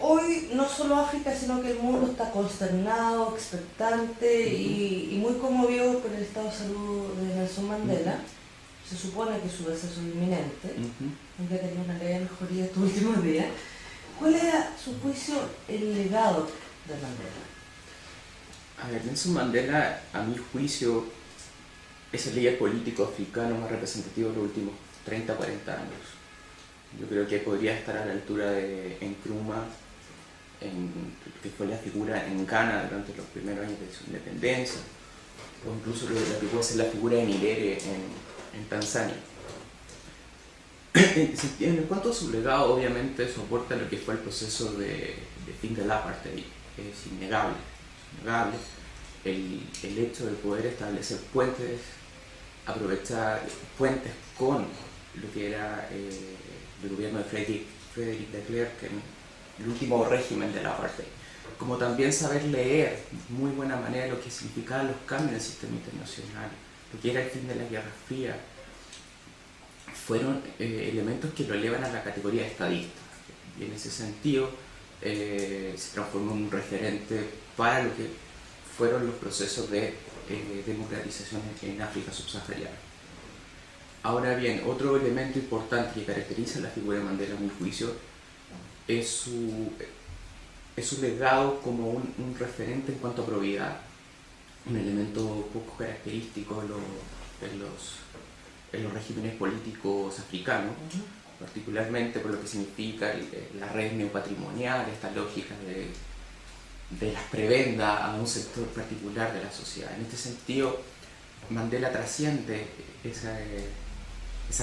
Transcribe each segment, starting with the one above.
hoy no solo África, sino que el mundo está consternado, expectante y muy conmovido por el estado de salud de Nelson Mandela. Se supone que su deceso es inminente, aunque ha tenido una leve mejoría estos últimos días. ¿Cuál era, a su juicio, el legado de Mandela? A ver, Nelson Mandela, a mi juicio, es el líder político africano más representativo de los últimos 30, 40 años. Yo creo que podría estar a la altura de Nkrumah, que fue la figura en Ghana durante los primeros años de su independencia, o incluso la que puede ser la figura de Nyerere en Tanzania. En cuanto a su legado, obviamente soporta lo que fue el proceso de fin del apartheid. Es innegable. El hecho de poder establecer puentes, aprovechar puentes con lo que era el gobierno de Frederick de Klerk, el último régimen del apartheid, como también saber leer de muy buena manera lo que significaban los cambios en el sistema internacional, lo que era el fin de la Guerra Fría, fueron elementos que lo elevan a la categoría de estadista. Y en ese sentido se transformó en un referente para lo que fueron los procesos de democratización en África subsahariana. Ahora bien, otro elemento importante que caracteriza la figura de Mandela, a mi juicio, es su legado como un referente en cuanto a probidad, un elemento poco característico en los regímenes políticos africanos, particularmente por lo que significa la red neopatrimonial, esta lógica de las prebendas a un sector particular de la sociedad. En este sentido, Mandela trasciende esa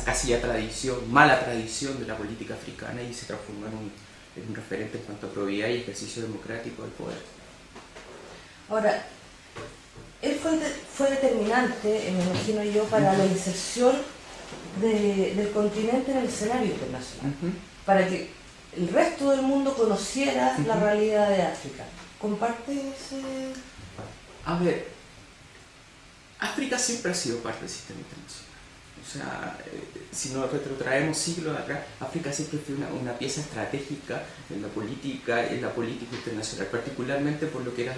casi ya mala tradición de la política africana y se transformó en un referente en cuanto a probidad y ejercicio democrático del poder. Ahora, él fue determinante, me imagino yo, para la inserción del continente en el escenario internacional, para que el resto del mundo conociera la realidad de África. ¿Comparte ese...? A ver, África siempre ha sido parte del sistema internacional. O sea, si nos retrotraemos siglos atrás, África siempre fue una pieza estratégica en la política internacional, particularmente por lo que era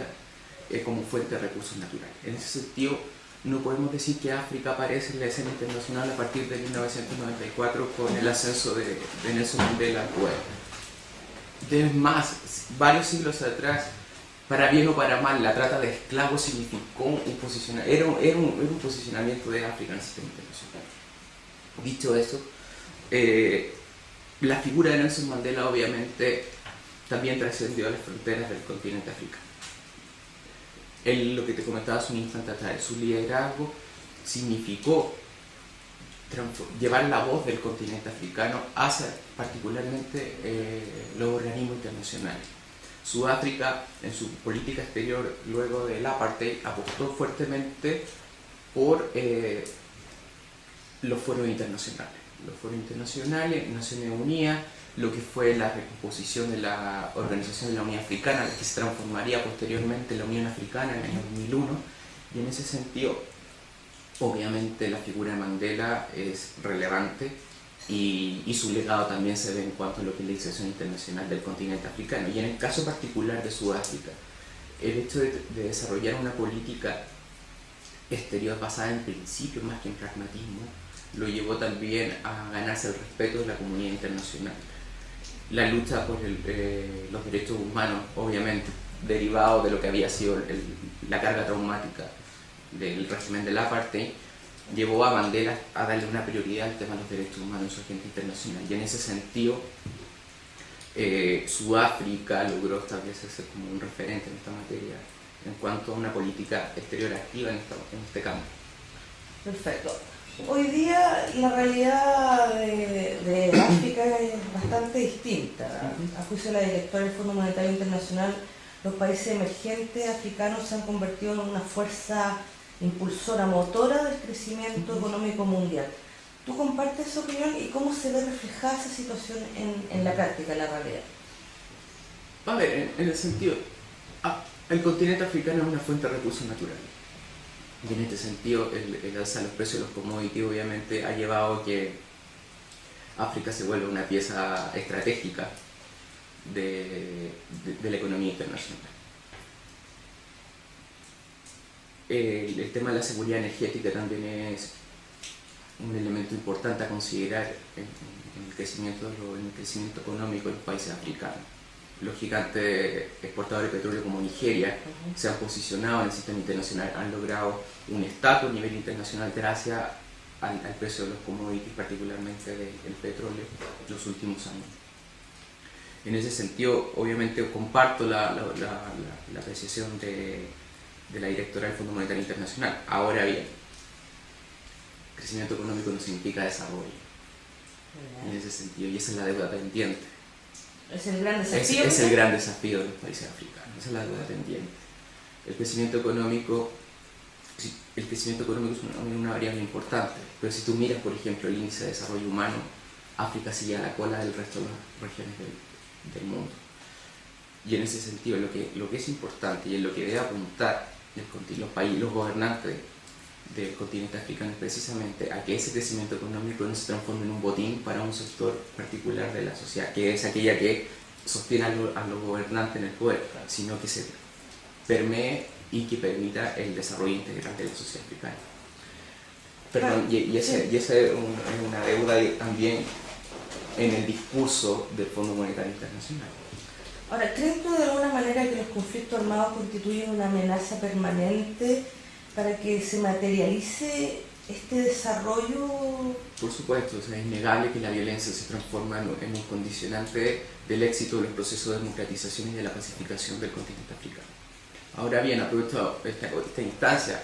como fuente de recursos naturales. En ese sentido, no podemos decir que África aparece en la escena internacional a partir de 1994 con el ascenso de Nelson Mandela al poder. Es más, varios siglos atrás, para bien o para mal, la trata de esclavos significó era un posicionamiento de África en el sistema internacional. Dicho eso, la figura de Nelson Mandela obviamente también trascendió a las fronteras del continente africano. Lo que te comentaba hace un instante atrás, su liderazgo significó llevar la voz del continente africano hacia particularmente los organismos internacionales. Sudáfrica, en su política exterior luego del apartheid, apostó fuertemente por los foros internacionales. Los foros internacionales, Naciones Unidas, lo que fue la recomposición de la Organización de la Unión Africana, que se transformaría posteriormente en la Unión Africana en el año 2001, y en ese sentido, obviamente la figura de Mandela es relevante y su legado también se ve en cuanto a lo que es la inserción internacional del continente africano. Y en el caso particular de Sudáfrica, el hecho de desarrollar una política exterior basada en principios más que en pragmatismo, lo llevó también a ganarse el respeto de la comunidad internacional. La lucha por los derechos humanos, obviamente, derivado de lo que había sido la carga traumática del régimen del apartheid, llevó a Mandela a darle una prioridad al tema de los derechos humanos en su agenda internacional. Y en ese sentido, Sudáfrica logró establecerse como un referente en esta materia en cuanto a una política exterior activa en este campo. Perfecto. Hoy día la realidad de África es bastante distinta. A juicio de la directora del Fondo Monetario Internacional, los países emergentes africanos se han convertido en una fuerza impulsora, motora del crecimiento económico mundial. ¿Tú compartes esa opinión y cómo se ve reflejada esa situación en la práctica, en la realidad? A ver, en el sentido, el continente africano es una fuente de recursos naturales. Y en este sentido, el alza de los precios de los commodities obviamente ha llevado a que África se vuelva una pieza estratégica de de la economía internacional. El tema de la seguridad energética también es un elemento importante a considerar en el crecimiento económico de los países africanos. Los gigantes exportadores de petróleo como Nigeria se han posicionado en el sistema internacional, han logrado un estatus a nivel internacional gracias al precio de los commodities, particularmente del petróleo, en los últimos años. En ese sentido, obviamente, comparto la apreciación de la directora del Fondo Monetario Internacional. Ahora bien, crecimiento económico no significa desarrollo. En ese sentido, y esa es la deuda pendiente. Es el gran desafío. Es el gran desafío de los países africanos, esa es la deuda pendiente. El crecimiento económico es una variable importante, pero si tú miras, por ejemplo, el índice de desarrollo humano, África sigue a la cola del resto de las regiones del mundo. Y en ese sentido, lo que es importante y en lo que debe apuntar los gobernantes del continente africano es precisamente a que ese crecimiento económico no se transforme en un botín para un sector particular de la sociedad, que es aquella que sostiene a los gobernantes en el poder, sino que se permee y que permita el desarrollo integral de la sociedad africana. Perdón, y esa es una deuda también en el discurso del Fondo Monetario Internacional. Ahora, ¿crees tú de alguna manera que los conflictos armados constituyen una amenaza permanente para que se materialice este desarrollo? Por supuesto, es innegable que la violencia se transforma en un condicionante del éxito de los procesos de democratización y de la pacificación del continente africano. Ahora bien, aprovecho esta instancia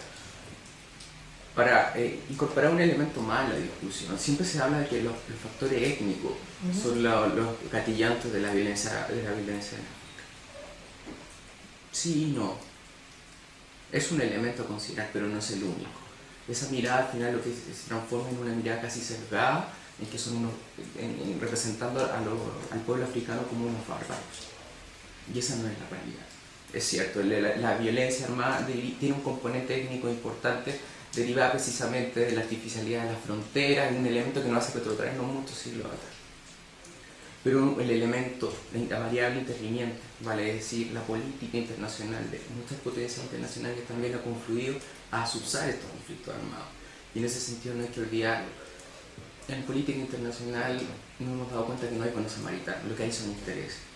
para incorporar un elemento más a la discusión. Siempre se habla de que los factores étnicos son los gatillantes de la violencia en África. Sí y no. Es un elemento a considerar, pero no es el único. Esa mirada al final lo que se transforma en una mirada casi sesgada, en que son representando al pueblo africano como unos bárbaros. Y esa no es la realidad. Es cierto, la violencia armada tiene un componente étnico importante, derivada precisamente de la artificialidad de las fronteras, un elemento que nos hace retrotraernos muchos siglos atrás. Pero el elemento, la variable interviniente, vale decir, la política internacional de muchas potencias internacionales también ha confluido a subsanar estos conflictos armados. Y en ese sentido no hay que olvidar, en política internacional nos hemos dado cuenta que no hay buenos samaritanos, lo que hay son intereses.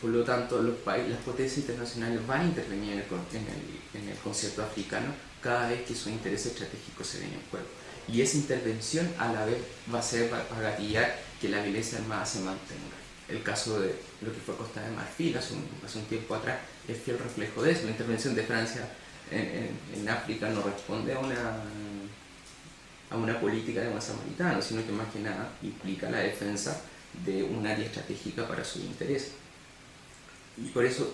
Por lo tanto, las potencias internacionales van a intervenir en el concierto africano cada vez que sus intereses estratégicos se ven en juego. Y esa intervención a la vez va a gatillar que la violencia armada se mantenga. El caso de lo que fue Costa de Marfil hace un tiempo atrás es fiel reflejo de eso. La intervención de Francia en África no responde a una política de buen samaritano, sino que más que nada implica la defensa de un área estratégica para sus intereses. Y por eso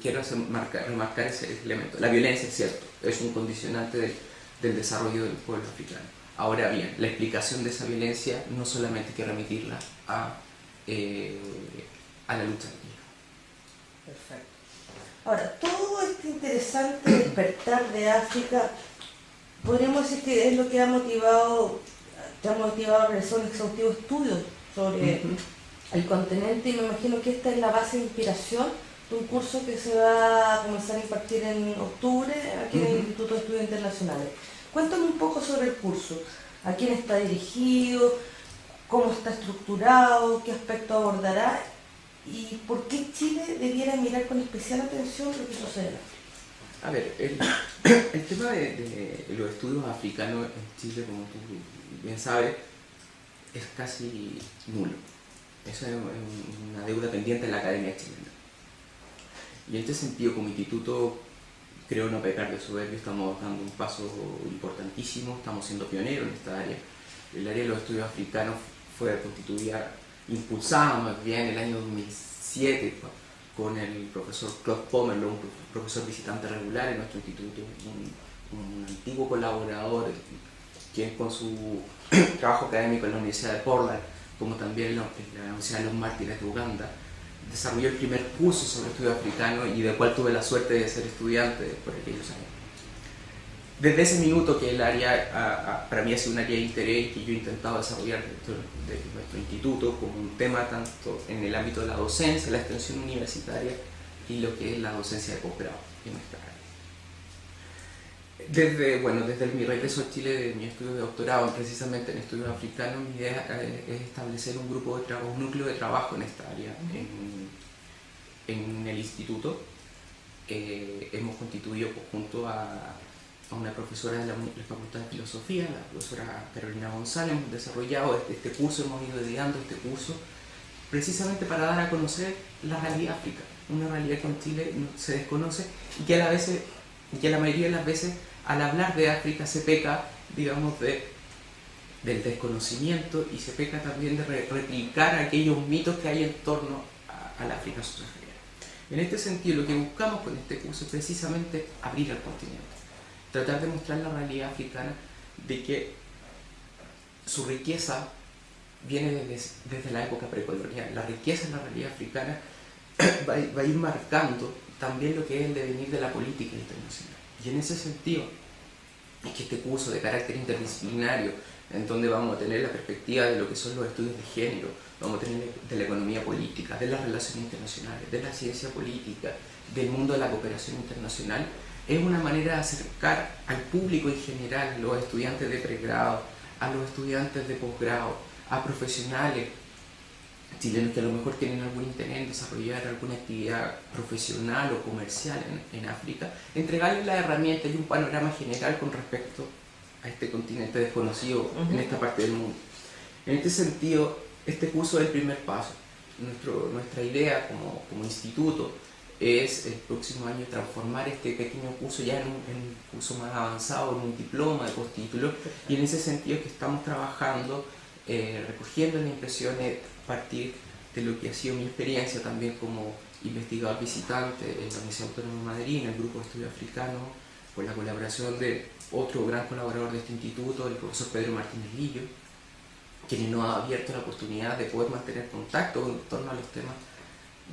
quiero remarcar ese elemento. La violencia, es cierto, es un condicionante del desarrollo del pueblo africano. Ahora bien, la explicación de esa violencia no solamente hay que remitirla a la lucha étnica. Perfecto. Ahora, todo este interesante despertar de África, podríamos decir que es lo que te ha motivado a realizar un exhaustivo estudio sobre el continente, y me imagino que esta es la base de inspiración de un curso que se va a comenzar a impartir en octubre aquí en el Instituto de Estudios Internacionales. Cuéntame un poco sobre el curso, a quién está dirigido, cómo está estructurado, qué aspecto abordará y por qué Chile debiera mirar con especial atención lo que sucede en África. A ver, el tema de los estudios africanos en Chile, como tú bien sabes, es casi nulo. Esa es una deuda pendiente en la academia chilena. Y en este sentido, como instituto, creo no pecar de soberbio, estamos dando un paso importantísimo, estamos siendo pioneros en esta área. El área de los estudios africanos fue constituida, impulsada más bien en el año 2007 con el profesor Claude Pomerleau, un profesor visitante regular en nuestro instituto, un antiguo colaborador, quien con su trabajo académico en la Universidad de Portland, como también en la Universidad de los Mártires de Uganda, desarrolló el primer curso sobre estudio africano y del cual tuve la suerte de ser estudiante por aquellos años. desde ese minuto que el área, para mí ha sido un área de interés que yo he intentado desarrollar dentro de nuestro instituto como un tema tanto en el ámbito de la docencia, la extensión universitaria y lo que es la docencia de posgrado en esta área. Desde mi regreso a Chile de mi estudio de doctorado, precisamente en estudios africanos, mi idea es establecer un grupo de trabajo, un núcleo de trabajo en esta área en el instituto. Hemos constituido junto a una profesora de la Facultad de Filosofía, la profesora Carolina González, hemos desarrollado este curso, hemos ido ideando este curso precisamente para dar a conocer la realidad africana, una realidad que en Chile se desconoce y que la mayoría de las veces al hablar de África se peca, digamos, del desconocimiento y se peca también de replicar aquellos mitos que hay en torno a la África subsahariana. En este sentido, lo que buscamos con este curso es precisamente abrir al continente, tratar de mostrar la realidad africana de que su riqueza viene desde la época precolonial. La riqueza en la realidad africana va a ir marcando también lo que es el devenir de la política internacional. Y en ese sentido, es que este curso de carácter interdisciplinario, en donde vamos a tener la perspectiva de lo que son los estudios de género, vamos a tener de la economía política, de las relaciones internacionales, de la ciencia política, del mundo de la cooperación internacional, es una manera de acercar al público en general, los estudiantes de pregrado, a los estudiantes de posgrado, a profesionales chilenos que a lo mejor tienen algún interés en desarrollar alguna actividad profesional o comercial en África, entregarles las herramientas y un panorama general con respecto a este continente desconocido en esta parte del mundo. En este sentido, este curso es el primer paso. Nuestra idea como instituto es el próximo año transformar este pequeño curso ya en un curso más avanzado, en un diploma de postítulo, y en ese sentido es que estamos trabajando, recogiendo las impresiones a partir de lo que ha sido mi experiencia también como investigador visitante en la Universidad Autónoma de Madrid, en el grupo de estudios africanos, con la colaboración de otro gran colaborador de este instituto, el profesor Pedro Martínez Lillo, quien nos ha abierto la oportunidad de poder mantener contacto en torno a los temas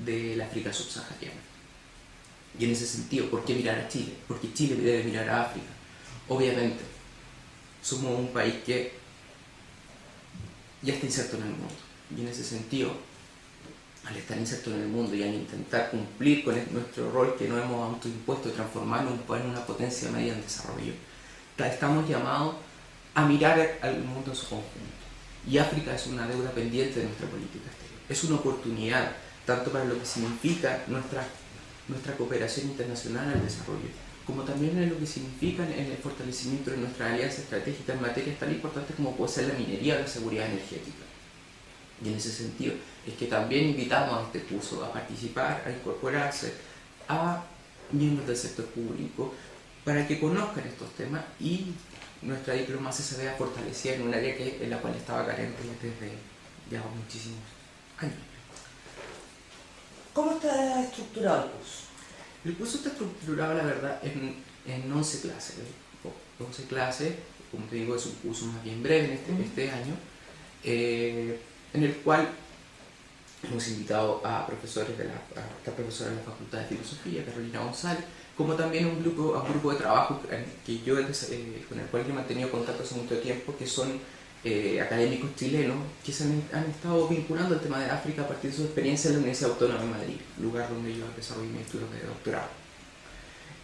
de la África subsahariana. Y en ese sentido, ¿por qué mirar a Chile? Porque Chile debe mirar a África. Obviamente, somos un país que ya está inserto en el mundo. Y en ese sentido, al estar inserto en el mundo y al intentar cumplir con nuestro rol que nos hemos autoimpuesto de transformarnos en una potencia media en desarrollo, estamos llamados a mirar al mundo en su conjunto. Y África es una deuda pendiente de nuestra política exterior. Es una oportunidad, tanto para lo que significa nuestra cooperación internacional al desarrollo, como también en lo que significa en el fortalecimiento de nuestra alianza estratégica en materias tan importantes como puede ser la minería o la seguridad energética. Y en ese sentido es que también invitamos a este curso a participar, a incorporarse a miembros del sector público para que conozcan estos temas y nuestra diplomacia se vea fortalecida en un área en la cual estaba carente desde ya muchísimos años. ¿Cómo está estructurado el curso? El curso está estructurado, la verdad, en 11 clases. 11 clases, como te digo, es un curso más bien breve en este año, en el cual hemos invitado a profesores a esta profesora de la Facultad de Filosofía, Carolina González, como también a un grupo de trabajo con el cual yo he mantenido contacto hace mucho tiempo, que son académicos chilenos que se han estado vinculando al tema de África a partir de su experiencia en la Universidad Autónoma de Madrid, lugar donde yo desarrollé mi estudio de doctorado.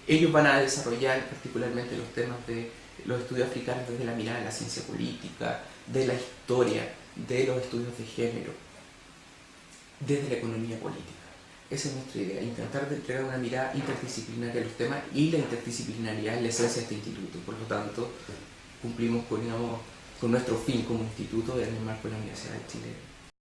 Ellos van a desarrollar particularmente los temas de los estudios africanos desde la mirada de la ciencia política, de la historia, de los estudios de género, desde la economía política. Esa es nuestra idea, intentar entregar una mirada interdisciplinaria a los temas, y la interdisciplinaridad es la esencia de este instituto. Por lo tanto, cumplimos con nuestro fin como instituto en el marco de la Universidad de Chile.